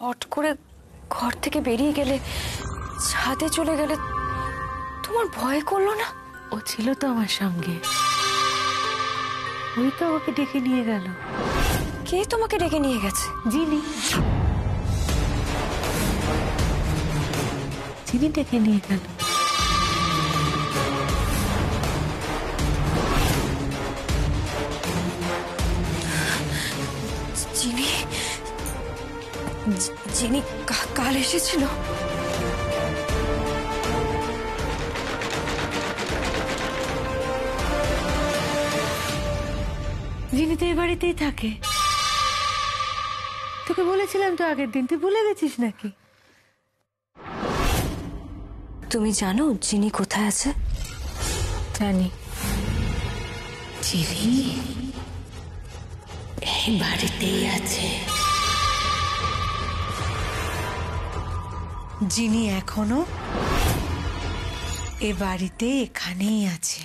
Hot করে ঘর থেকে বেরিয়ে গেলে, ছাদে চলে গেলে, তোমার ভয় করলো না? ও ছিল তো আমার সঙ্গে, ওই তো আমাকে ডেকে নিয়ে গেল। কে তোমাকে ডেকে নিয়ে গেছে? জিনি ডেকে নিয়ে গেল। জিনি কাল এসেছিল? জিনি তো এই বাড়িতেই থাকে। তোকে বলেছিলাম তো আগের দিন, তুই ভুলে গেছিস নাকি? তুমি জানো জিনি কোথায় আছে? জানি। জিনি এই বাড়িতেই আছে। জিনি এখনো এ বাড়িতে এখানেই আছে।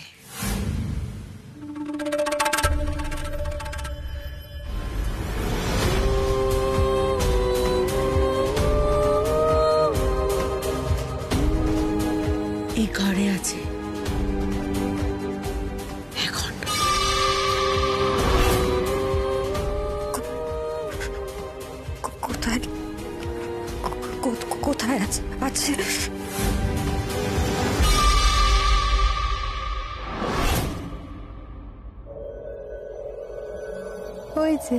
এই ঘরে আছে এখন। কোথায় কোথায় আছে? হয়েছে।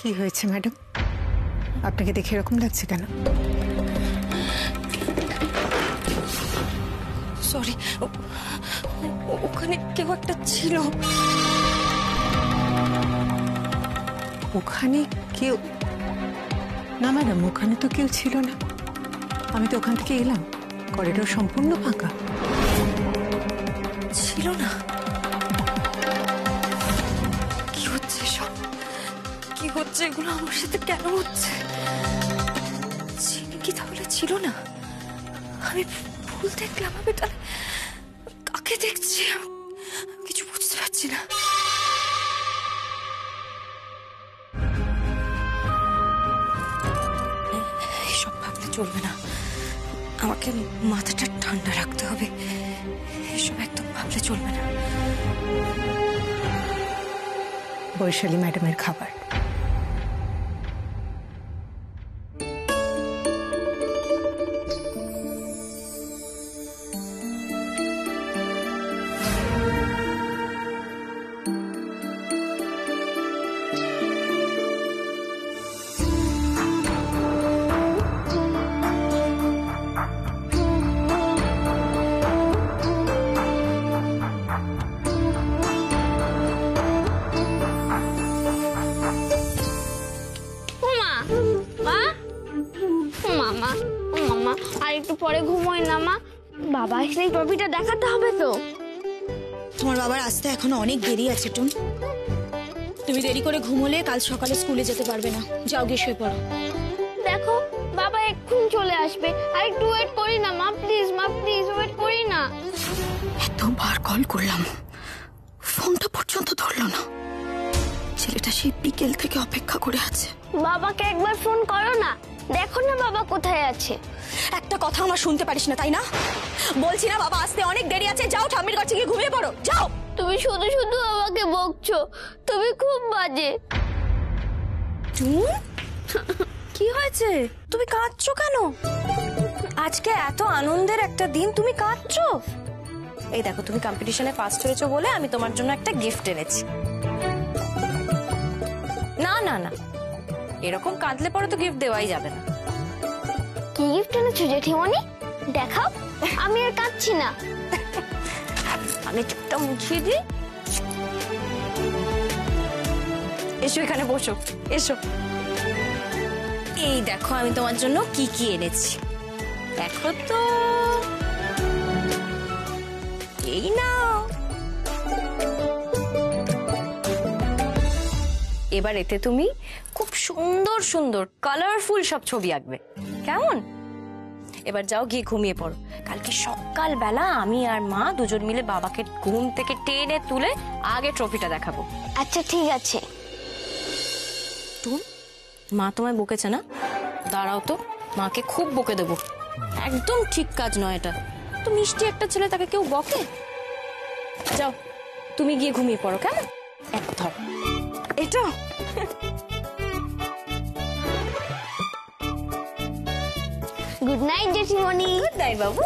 কি হয়েছে ম্যাডাম? আপনাকে দেখে এরকম লাগছে কেন? সরি, ওখানে কেউ একটা ছিল। ওখানে কেউ? না ম্যাডাম, ওখানে তো কেউ ছিল না। আমি তো ওখান থেকে এলাম, করিডোর সম্পূর্ণ ফাঁকা। ছিল না? কি হচ্ছে সব? কি হচ্ছে এগুলো? আমার সাথে কেন হচ্ছে? জিনি কি তাহলে ছিল না? আমি ভুল দেখলাম? আমি তাহলে কাকে দেখছি? আমি কিছু বুঝতে পারছি না। এসব ভাবলে চলবে না, আমাকে মাথাটা ঠান্ডা রাখতে হবে। এসব একদম ভাবলে চলবে না। বৈশালী ম্যাডামের খাবার। আর একটু পরে ঘুমোই না মা, বাবা আসলে এই টপিটা দেখাতে হবে তো। তোমার বাবার আসতে এখনো অনেক দেরি আছে টুন। তুমি দেরি করে ঘুমোলে কাল সকালে স্কুলে যেতে পারবে না। যাও গিয়ে শুয়ে পড়ো। দেখো বাবা এক্ষুনি চলে আসবে, আর একটু ওয়েট করি না মা, প্লিজ মা, প্লিজ ওয়েট করি না। এতবার কল করলাম, ফোনটা পর্যন্ত ধরলো না। ছেলেটা সেই বিকেল থেকে অপেক্ষা করে আছে। বাবাকে একবার ফোন করো না, দেখো না বাবা কোথায় আছে। একটা কথা আমার শুনতে পারিস না তাই না? বলছি না বাবা আসতে অনেক দেরি আছে, যাও ঠাম্মির কাছে গিয়ে ঘুমিয়ে পড়ো, যাও। তুমি শুধু শুধু আমাকে বকছো, তুমি খুব বাজে। কি হয়েছে? তুমি কাঁদছো কেন? আজকে এত আনন্দের একটা দিন, তুমি কাঁদছো? এই দেখো, তুমি কম্পিটিশনে ফার্স্ট হয়েছো বলে আমি তোমার জন্য একটা গিফট এনেছি। না না, এরকম কাঁদলে পরে তো গিফট দেওয়াই যাবে না। কি গিফট এনেছো জেঠিমণি? দেখাও, আমি আর কাঁদছি না। আমি চুপটা মুছিয়ে দিই। এসো এখানে বসো, এসো। এই দেখো আমি তোমার জন্য কি কি এনেছি, দেখো তো। এই নাও। এবার এতে তুমি খুব সুন্দর সুন্দর কালারফুল সব ছবি আঁকবে, কেমন? এবার যাও গিয়ে ঘুমিয়ে পড়ো। কালকে সকালবেলা আমি আর মা দুজন মিলে বাবাকে ঘুম থেকে টেনে তুলে আগে ট্রফিটা দেখাবো। আচ্ছা ঠিক আছে। তুমি মা তোমায় বকেছে না? দাঁড়াও তো, মাকে খুব বকে দেবো। একদম ঠিক কাজ নয় এটা। তো মিষ্টি একটা ছেলে, তাকে কেউ বকে? যাও তুমি গিয়ে ঘুমিয়ে পড়ো, কেমন? এক ধর এটা। গুড নাইট জেঠিমণি। গুড নাইট বাবু।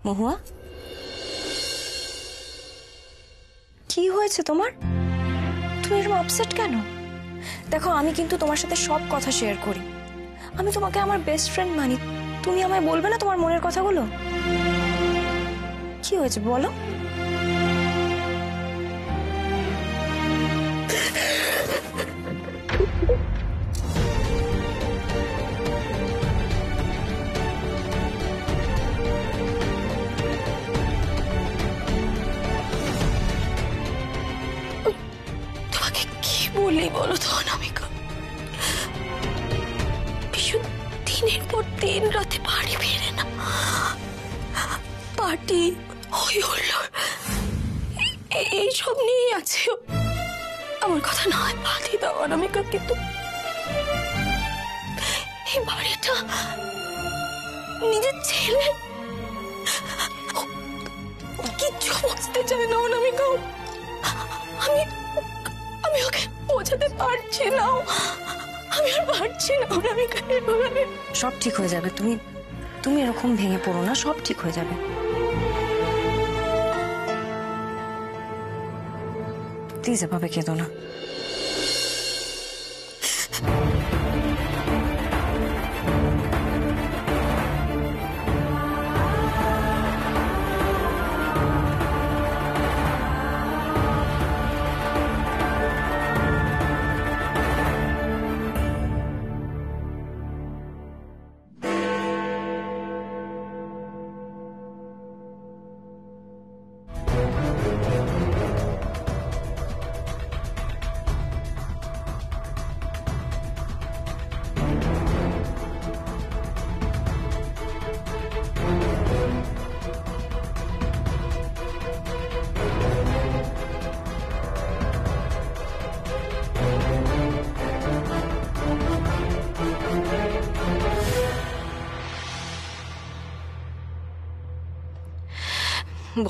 মহুয়া, কি হয়েছে তোমার? তুমি এরকম আপসেট কেন? দেখো আমি কিন্তু তোমার সাথে সব কথা শেয়ার করি, আমি তোমাকে আমার বেস্ট ফ্রেন্ড মানি। তুমি আমায় বলবে না তোমার মনের কথাগুলো? কি হয়েছে বলো? তোমাকে কি বলি বলো তো অনামিকা? ভীষণ দিনের পর দিন রাতে বাড়ি ফেরে না, পার্টি হই হুল্লোড় এইসব নিয়েই আছে। আমার কথা না হয় বাদই দাও অনামিকা, কিন্তু এই বাড়িটা নিজের ছেলে কিচ্ছু বুঝতে চায় না অনামিকা। আমি আমি ওকে বোঝাতে পারছি না, আমি আর পারছি না অনামিকা। সব ঠিক হয়ে যাবে, তুমি তুমি এরকম ভেঙে পড়ো না, সব ঠিক হয়ে যাবে। প্লিজ এভাবে কেঁদো না।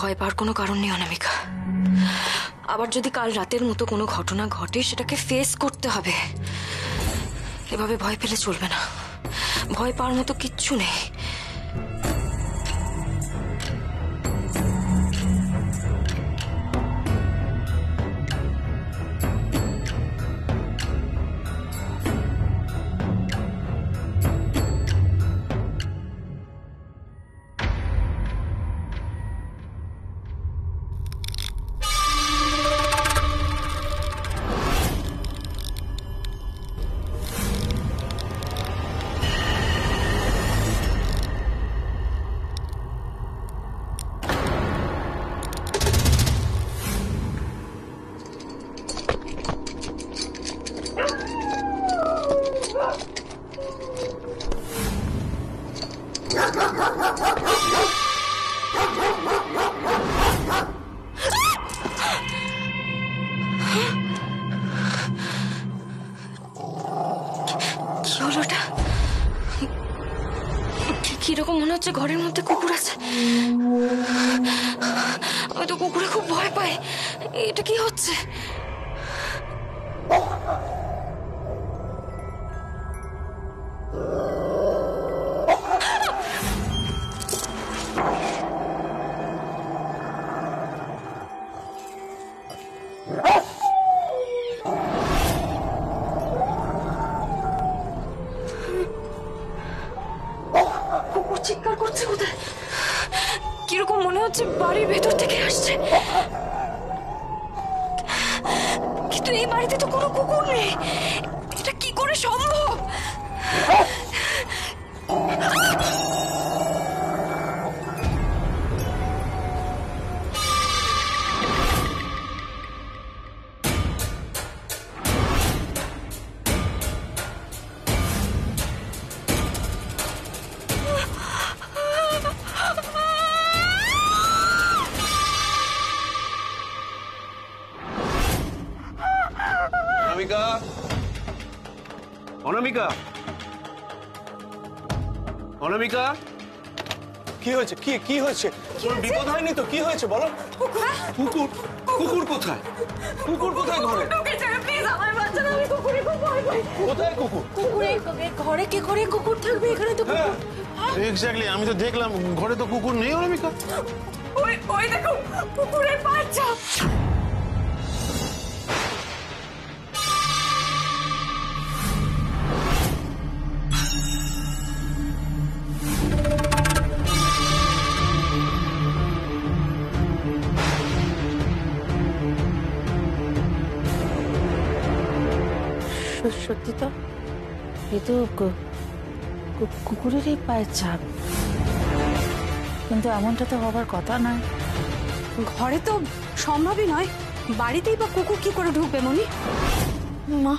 ভয় পাওয়ার কোনো কারণ নেই অনামিকা। আবার যদি কাল রাতের মতো কোনো ঘটনা ঘটে, সেটাকে ফেস করতে হবে। এভাবে ভয় পেলে চলবে না, ভয় পাওয়ার মতো কিচ্ছু নেই। কিরকম মনে হচ্ছে ঘরের মধ্যে কুকুর আছে। আমি তো কুকুরে খুব ভয় পাই। এটা কি হচ্ছে? কিরকম মনে হচ্ছে বাড়ির ভেতর থেকে আসছে, কিন্তু এই বাড়িতে তো কোনো কুকুর নেই। এটা কি করে সম্ভব? অনামিকা, অনামিকা, অনামিকা, কি হয়েছে? কি হয়েছে? কোনো বিপদ হয়নি তো? কি হয়েছে বলো? কুকুর কুকুর কোথায়? কুকুর কোথায় ঘরে? কোথায় কুকুর? ঘরে কি করে কুকুর থাকবে? এখানে তো কুকুর। এক্স্যাক্টলি, আমি তো দেখলাম ঘরে তো কুকুর নেই অনামিকা। ওই দেখো কুকুরের পায়ের ছাপ। সত্যি তো, এ তো কুকুরের এই পায়ের ছাপ, কিন্তু এমনটা তো হবার কথা নয়। ঘরে তো সম্ভবই নয়, বাড়িতেই বা কুকুর কি করে ঢুকবে মনি? মা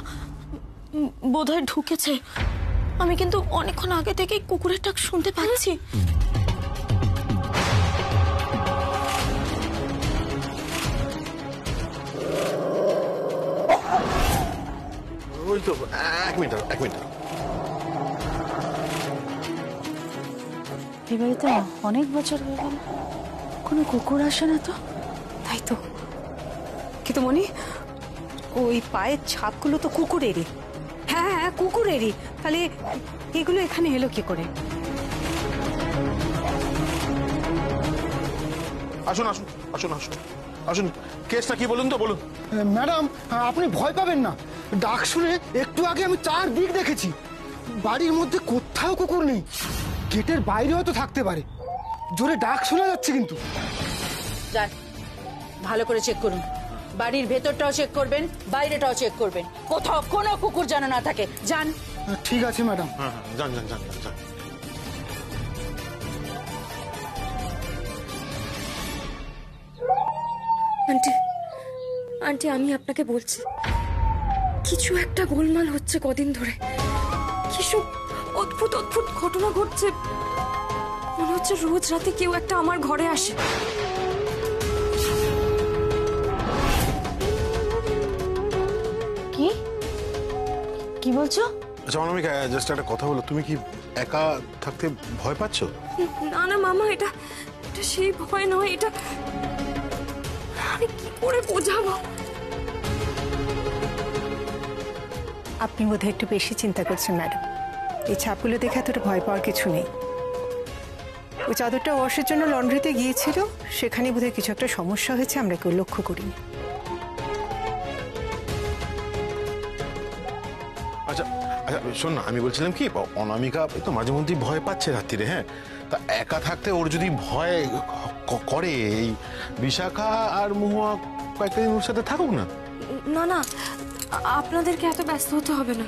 বোধহয় ঢুকেছে। আমি কিন্তু অনেকক্ষণ আগে থেকেই কুকুরের ডাক শুনতে পাচ্ছি। ওই তো, এক মিনিট। এই বাড়িতে অনেক বছর হয়ে গেল, কোনো কুকুর আসে না তো। তাই তো, কিন্তু মনি ওই পায়ের ছাপগুলো তো কুকুরেরই। হ্যাঁ হ্যাঁ, কুকুরেরই। তাহলে এগুলো এখানে এলো কি করে? আসুন আসুন আসুন আসুন আসুন, কেসটা কি বলুন তো, বলুন। ম্যাডাম, আপনি ভয় পাবেন না। ডাক শুনে একটু আগে আমি চারদিক দেখেছি, বাড়ির মধ্যে কোথাও কুকুর নেই। গেটের বাইরে হয়তো থাকতে পারে, জোরে ডাক শোনা যাচ্ছে কিন্তু। যান, ভালো করে চেক করুন। বাড়ির ভেতরটাও চেক করবেন, বাইরেটাও চেক করবেন, কোথাও কোনো কুকুর যেন না থাকে। যান। ঠিক আছে ম্যাডাম। হ্যাঁ হ্যাঁ, যান। আন্টি আন্টি, আমি আপনাকে বলছি, কিছু একটা গোলমাল হচ্ছে কদিন ধরে। কিছু অদ্ভুত ঘটনা ঘটছে। মনে হচ্ছে রোজ রাতে কেউ একটা আমার ঘরে আসে। কি বলছো? আচ্ছা অনামিকা, জাস্ট একটা কথা বলো, তুমি কি একা থাকতে ভয় পাচ্ছো? না মামা, এটা সেই ভয় নয়। এটা আমি কি করে বোঝাবো? আপনি বোধহয় একটু বেশি চিন্তা করছেন ম্যাডাম। এই ছাপগুলো দেখে এতটা ভয় পাওয়ার কিছু নেই। ওই চাদরটা ওয়াশের জন্য লন্ড্রিতে গিয়েছিল, সেখানে বোধহয় কিছু একটা সমস্যা হয়েছে, আমরা কেউ লক্ষ্য করিনি। আচ্ছা আচ্ছা, শোন না, আমি বলছিলাম কি, অনামিকা তো মাঝে মধ্যেই ভয় পাচ্ছে রাত্রিরে। হ্যাঁ, তা একা থাকতে ওর যদি ভয় করে, এই বিশাখা আর মহুয়া কয়েকটা দিন ওর সাথে থাকুক না। না, আপনাদেরকে এত ব্যস্ত হতে হবে না।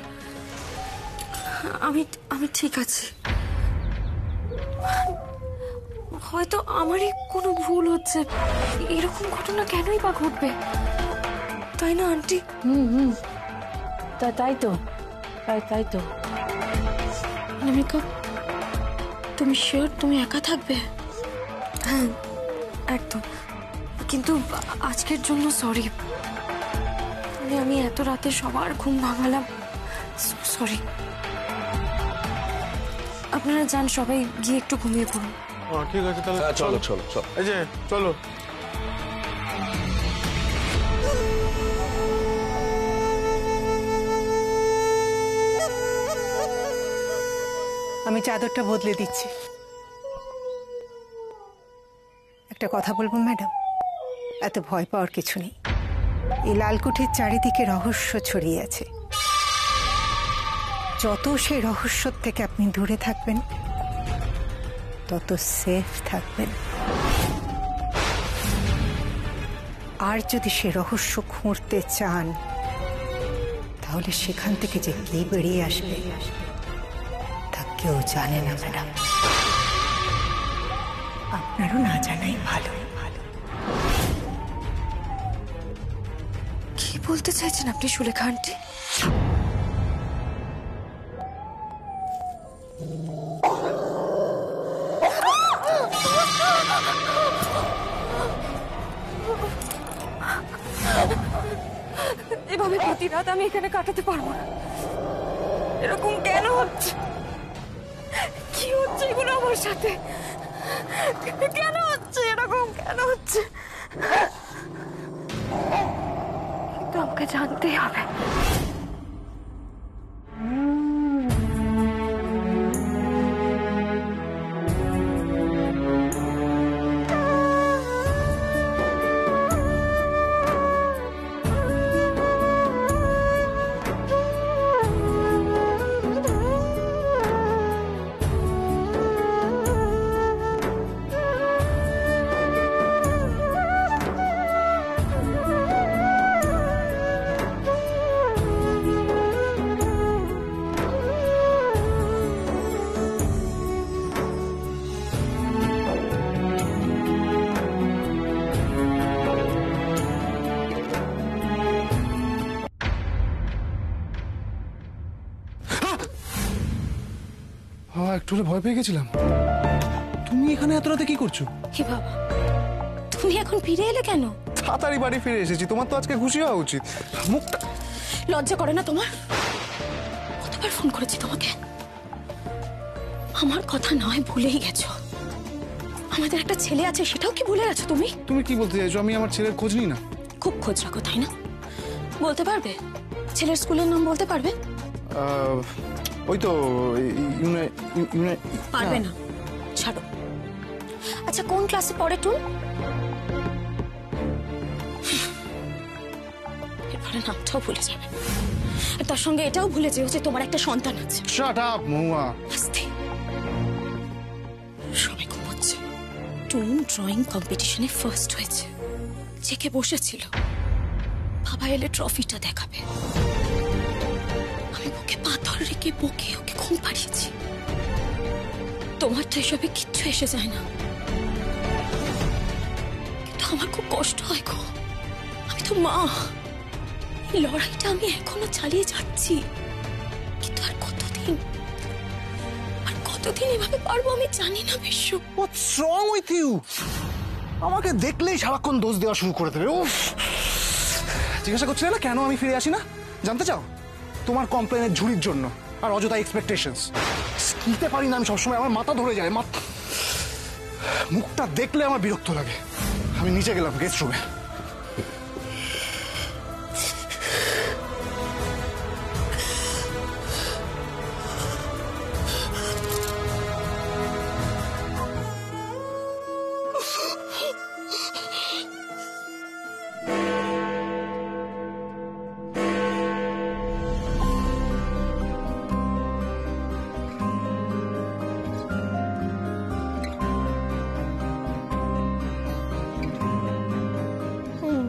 আমি ঠিক আছি। হয়তো আমারই কোনো ভুল হচ্ছে। এরকম ঘটনা কেনই বা ঘটবে, তাই না আন্টি? তাই তো। অনামিকা, তুমি শিওর তুমি একা থাকবে? হ্যাঁ একদম, কিন্তু আজকের জন্য সরি। আমি এত রাতে সবার ঘুম ভাঙালাম, সরি। আপনারা যান, সবাই গিয়ে একটু ঘুমিয়ে পড়ুন। ঠিক আছে, তাহলে চলো। এই যে চলো। আমি চাদরটা বদলে দিচ্ছি। একটা কথা বলবো ম্যাডাম, এত ভয় পাওয়ার কিছু নেই। এই লালকুঠির চারিদিকে রহস্য ছড়িয়ে আছে। যত সেই রহস্য থেকে আপনি দূরে থাকবেন, তত সেফ থাকবেন। আর যদি সে রহস্য খুঁড়তে চান তাহলে সেখান থেকে যে কে বেরিয়ে আসবে তা কেউ জানে না ম্যাডাম। আপনারও না জানাই ভালো। কি বলতে চাইছেন আপনি সুলেখা আন্টি? এভাবে প্রতি রাত আমি এখানে কাটাতে পারবো না। এরকম কেন হচ্ছে? কি হচ্ছে এগুলো আমার সাথে? কেন হচ্ছে এরকম? কেন হচ্ছে? কিন্তু আমাকে জানতেই হবে। একটু হলে ভয় পেয়ে গেছিলাম। তুমি এখানে এত রাতে কি করছো? হে বাবা, তুমি এখন ফিরে এলে কেন? তাড়াতাড়ি বাড়ি ফিরে এসেছি, তোমার তো আজকে খুশি হওয়া উচিত। মুখটা লজ্জা করে না তোমার? কতবার ফোন করেছি তোমাকে, আমার কথা নয় ভুলেই গেছো। আমাদের একটা ছেলে আছে সেটাও কি ভুলে গেছো তুমি? তুমি কি বলতে চাইছো? আমি আমার ছেলের খোঁজ নিই না? খুব খোঁজ রাখো তাই না? বলতে পারবে ছেলের স্কুলের নাম বলতে পারবে? ওই তো পারবে না, ছাড়ো। আচ্ছা কোন ক্লাসে পড়ে টুন? এরপরে নামটাও ভুলে যাবে, আর তার সঙ্গে এটাও ভুলে যেও যে তোমার একটা সন্তান আছে। শাট আপ মহুয়া। আস্তে, সবাই ঘুমোচ্ছে। টুন ড্রয়িং কম্পিটিশনে ফার্স্ট হয়েছে, জেকে বসেছিল, বাবা এলে ট্রফিটা দেখাবে। আমি বুকে পাথর রেখে বকে ওকে ঘুম পাড়িয়েছি। তোমার তো এসবে কিচ্ছু এসে যায় না, কিন্তু আমার খুব কষ্ট হয় গো। আমি তো মা, এই লড়াইটা আমি এখনো চালিয়ে যাচ্ছি, কিন্তু আর কতদিন এভাবে পারবো আমি জানি না। বিশ্ব, হোয়াটস রং উইথ ইউ? আমাকে দেখলেই সারাক্ষণ দোষ দেওয়া শুরু করে দেবে। উফ, জিজ্ঞাসা করছিলে না কেন আমি ফিরে আসি না? জানতে চাও? তোমার কমপ্লেনের ঝুড়ির জন্য আর অযথা এক্সপেকটেশনস। কিনতে পারি না আমি সবসময়, আমার মাথা ধরে যায়। মুখটা দেখলে আমার বিরক্ত লাগে। আমি নিচে গেলাম গেস্ট রুমে।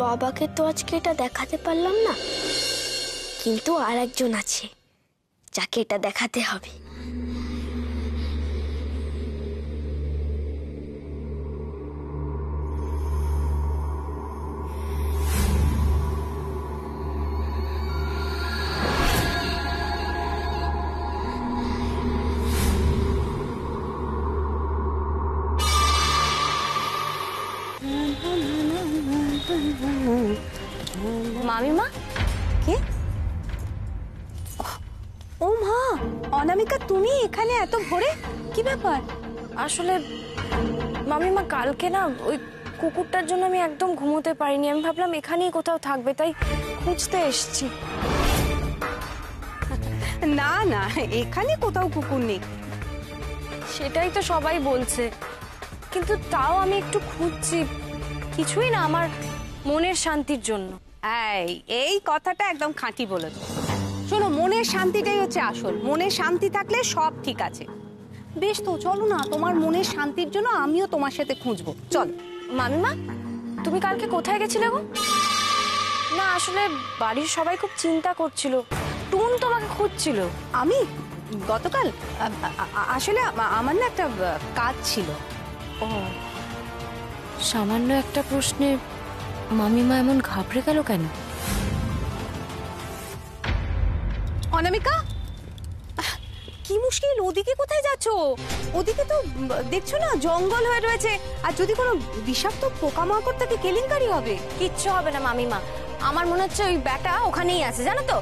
বাবাকে তো আজকে এটা দেখাতে পারলাম না, কিন্তু আর একজন আছে যাকে এটা দেখাতে হবে। মামিমা? কে? ও মা, অনামিকা তুমি এখানে এত ভোরে? কি ব্যাপার? আসলে মামিমা কালকে না ওই কুকুরটার জন্য আমি একদম ঘুমোতে পারিনি। আমি ভাবলাম এখানেই কোথাও থাকবে, তাই খুঁজতে এসেছি। না না, এখানে কোথাও কুকুর নেই। সেটাই তো সবাই বলছে, কিন্তু তাও আমি একটু খুঁজছি। কিছুই না, আমার মনের শান্তির জন্য। এই কথাটা একদম খাঁটি বলেছ। শোনো, মনের শান্তিটাই হচ্ছে আসল। মনের শান্তি থাকলে সব ঠিক আছে। বেশ তো, চলো না, তোমার মনের শান্তির জন্য আমিও তোমার সাথে খুঁজবো। চলো। মামিমা, তুমি কালকে কোথায় গেছিলে গো? না আসলে বাড়ির সবাই খুব চিন্তা করছিল, টুন তোমাকে খুঁজছিল। আমি গতকাল আসলে আমার না একটা কাজ ছিল। ও, সামান্য একটা প্রশ্নে মামিমা এমন ঘাবড়ে গেল কেন? অনামিকা, কি মুশকিল, ওদিকে কোথায় যাচ্ছ? ওদিকে তো দেখছো না জঙ্গল হয়ে রয়েছে, আর যদি কোনো বিষাক্ত পোকামাকড় থাকে কেলেঙ্কারি হবে। কিচ্ছু হবে না মামিমা, আমার মনে হচ্ছে ওই ব্যাটা ওখানেই আছে, জানো তো।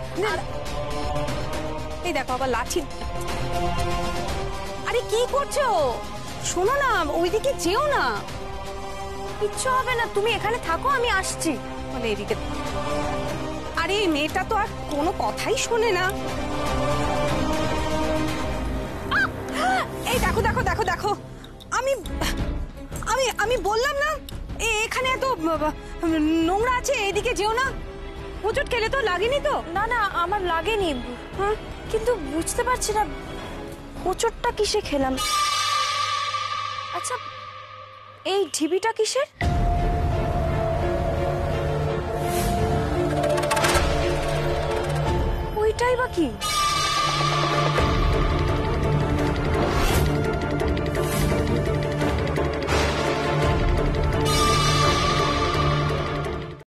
এই দেখো আবার লাঠি। আরে কি করছো? শোনো না, ওইদিকে যেও না। কিচ্ছু হবে না, তুমি এখানে থাকো, আমি আসছি। বলে এদিকে। আরে মেয়েটা তো আর কোনো কথাই শোনে না। এই দেখো দেখো দেখো দেখো, আমি আমি আমি বললাম না এখানে এত নোংরা আছে, এদিকে যেও না। হোঁচট খেলে তো লাগেনি তো? না না, আমার লাগেনি, হ্যাঁ, কিন্তু বুঝতে পারছি না হোঁচটটা কিসে খেলাম। আচ্ছা, এই ঢিবিটা কিসের? ওইটাই বা কি?